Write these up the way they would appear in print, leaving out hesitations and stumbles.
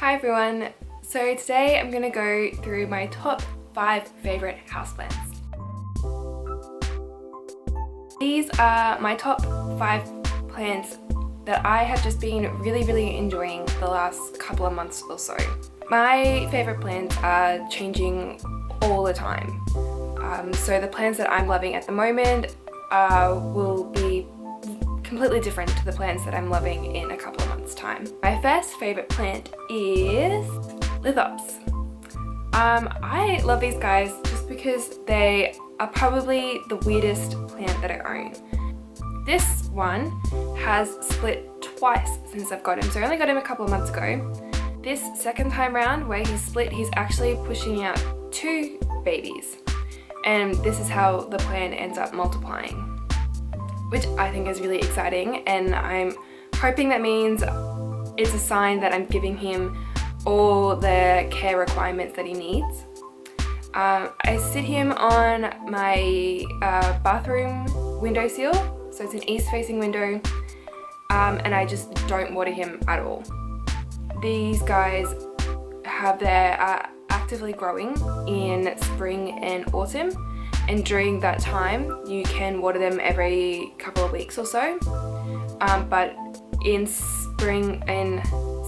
Hi everyone, so today I'm going to go through my top 5 favourite houseplants. These are my top 5 plants that I have just been really enjoying the last couple of months or so. My favourite plants are changing all the time. So the plants that I'm loving at the moment will be completely different to the plants that I'm loving in a couple of months' time. My first favourite plant is lithops. I love these guys just because they are probably the weirdest plant that I own. This one has split twice since I've got him, so I only got him a couple of months ago. This second time round where he's split, he's actually pushing out 2 babies, and this is how the plant ends up multiplying, which I think is really exciting, and I'm hoping that means it's a sign that I'm giving him all the care requirements that he needs. I sit him on my bathroom windowsill, so it's an east-facing window, and I just don't water him at all. These guys are actively growing in spring and autumn, and during that time you can water them every couple of weeks or so, but in spring and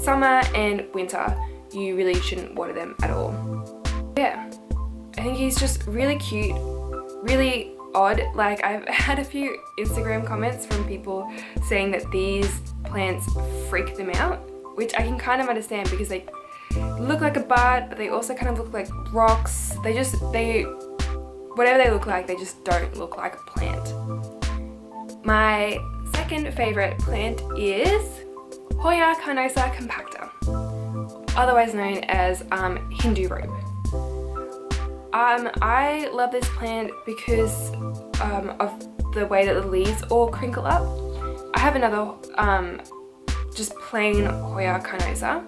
summer and winter you really shouldn't water them at all. Yeah, I think he's just really cute, really odd. Like, I've had a few Instagram comments from people saying that these plants freak them out, which I can kind of understand because they look like a bud, but they also kind of look like rocks. Whatever they look like, they just don't look like a plant. My second favourite plant is Hoya carnosa compacta, otherwise known as Hindu rope. I love this plant because of the way that the leaves all crinkle up. I have another just plain Hoya carnosa,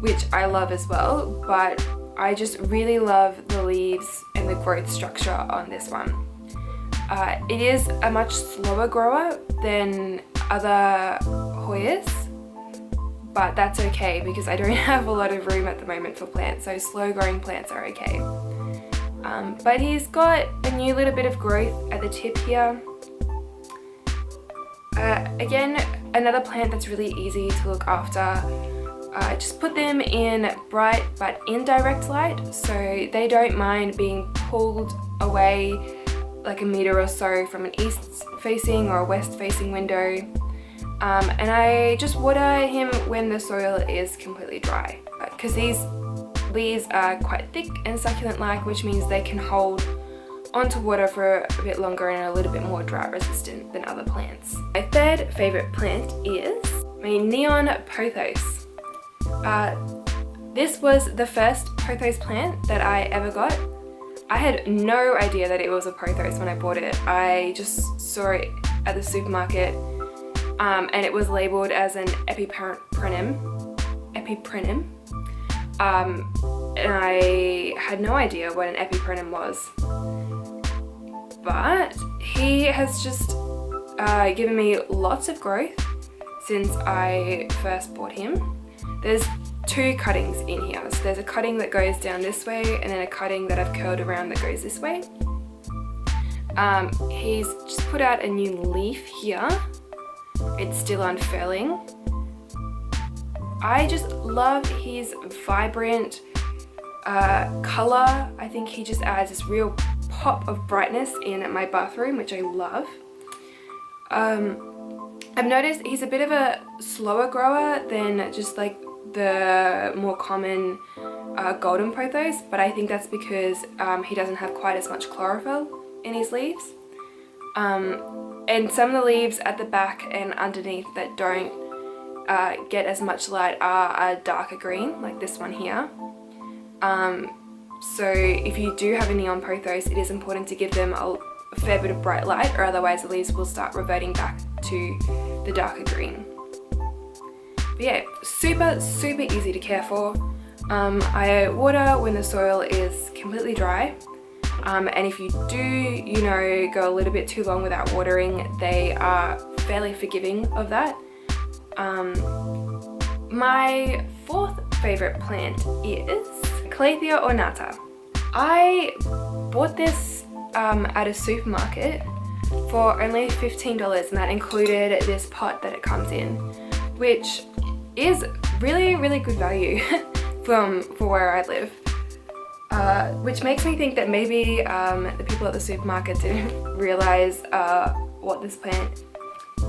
which I love as well, but I just really love the leaves and the growth structure on this one. It is a much slower grower than other Hoyas, but that's okay because I don't have a lot of room at the moment for plants, so slow growing plants are okay. But he's got a new little bit of growth at the tip here. Again, another plant that's really easy to look after. Just put them in bright but indirect light, so they don't mind being pulled away like a meter or so from an east facing or a west facing window. And I just water him when the soil is completely dry, because these leaves are quite thick and succulent like, which means they can hold onto water for a bit longer and are a little bit more drought resistant than other plants. My third favourite plant is my neon pothos. This was the first pothos plant that I ever got. I had no idea that it was a pothos when I bought it. I just saw it at the supermarket, and it was labelled as an epiprenum. And I had no idea what an epiprenum was. But he has just given me lots of growth since I first bought him. There's 2 cuttings in here. So there's a cutting that goes down this way and then a cutting that I've curled around that goes this way. He's just put out a new leaf here. It's still unfurling. I just love his vibrant colour. I think he just adds this real pop of brightness in my bathroom, which I love. I've noticed he's a bit of a slower grower than just like the more common golden pothos, but I think that's because he doesn't have quite as much chlorophyll in his leaves. And some of the leaves at the back and underneath that don't get as much light are a darker green, like this one here. So if you do have a neon pothos, it is important to give them a fair bit of bright light, or otherwise the leaves will start reverting back to the darker green. But yeah, super easy to care for. I water when the soil is completely dry, and if you do, go a little bit too long without watering, they are fairly forgiving of that. My fourth favorite plant is Calathea ornata. I bought this at a supermarket for only $15, and that included this pot that it comes in, which is really good value for where I live. Which makes me think that maybe the people at the supermarket didn't realize what this plant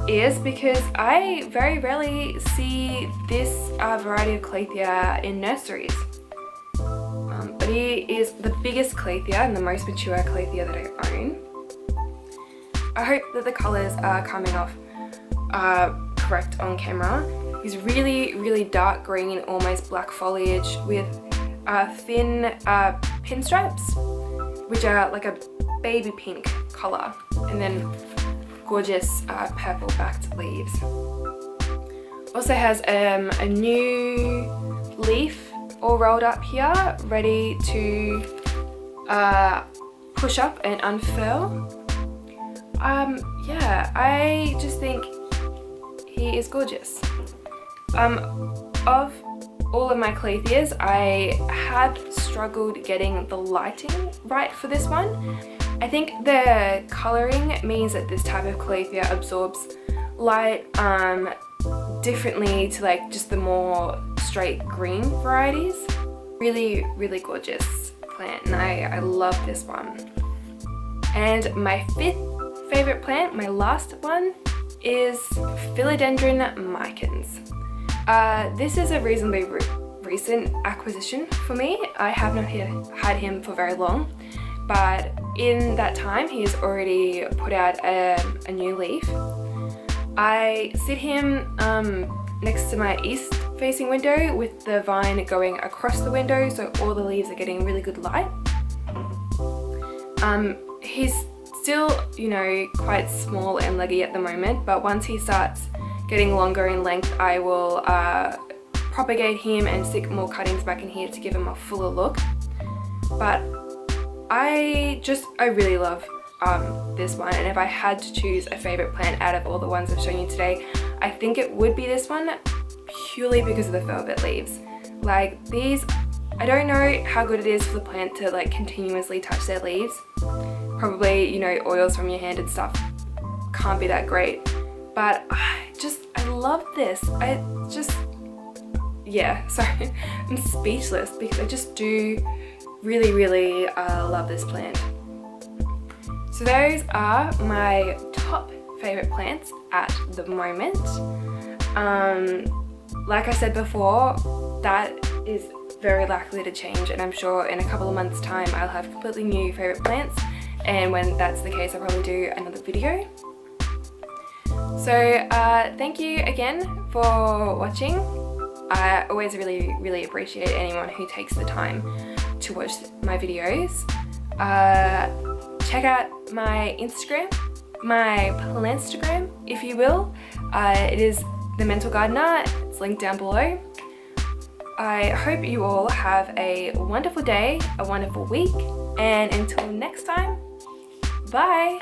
is, because I very rarely see this variety of Calathea in nurseries. But he is the biggest Calathea and the most mature Calathea that I own. I hope that the colours are coming off correct on camera. He's really dark green, almost black foliage with thin pinstripes, which are like a baby pink colour, and then gorgeous purple backed leaves. Also has a new leaf all rolled up here, ready to push up and unfurl. Yeah, I just think he is gorgeous. Of all of my Calatheas, I had struggled getting the lighting right for this one. I think the colouring means that this type of Calathea absorbs light differently to like just the more straight green varieties. Really gorgeous plant, and I love this one. And my fifth favourite plant, my last one, is Philodendron micans. This is a reasonably recent acquisition for me. I have not had him for very long, but in that time he's already put out a new leaf. I sit him next to my east facing window with the vine going across the window, so all the leaves are getting really good light. He's still, you know, quite small and leggy at the moment, but once he starts getting longer in length, I will propagate him and stick more cuttings back in here to give him a fuller look. But I really love this one, and if I had to choose a favorite plant out of all the ones I've shown you today, I think it would be this one, purely because of the velvet leaves. Like these, I don't know how good it is for the plant to like continuously touch their leaves. Probably, you know, oils from your hand and stuff can't be that great, but I love this. Yeah, sorry, I'm speechless because I just do really love this plant. So those are my top favorite plants at the moment. Like I said before, that is very likely to change, and I'm sure in a couple of months time I'll have completely new favorite plants, and when that's the case I'll probably do another video. So thank you again for watching. I always really appreciate anyone who takes the time to watch my videos. Check out my Instagram, my Plantstagram, if you will. It is The Mental Gardener. It's linked down below. I hope you all have a wonderful day, a wonderful week, and until next time, bye!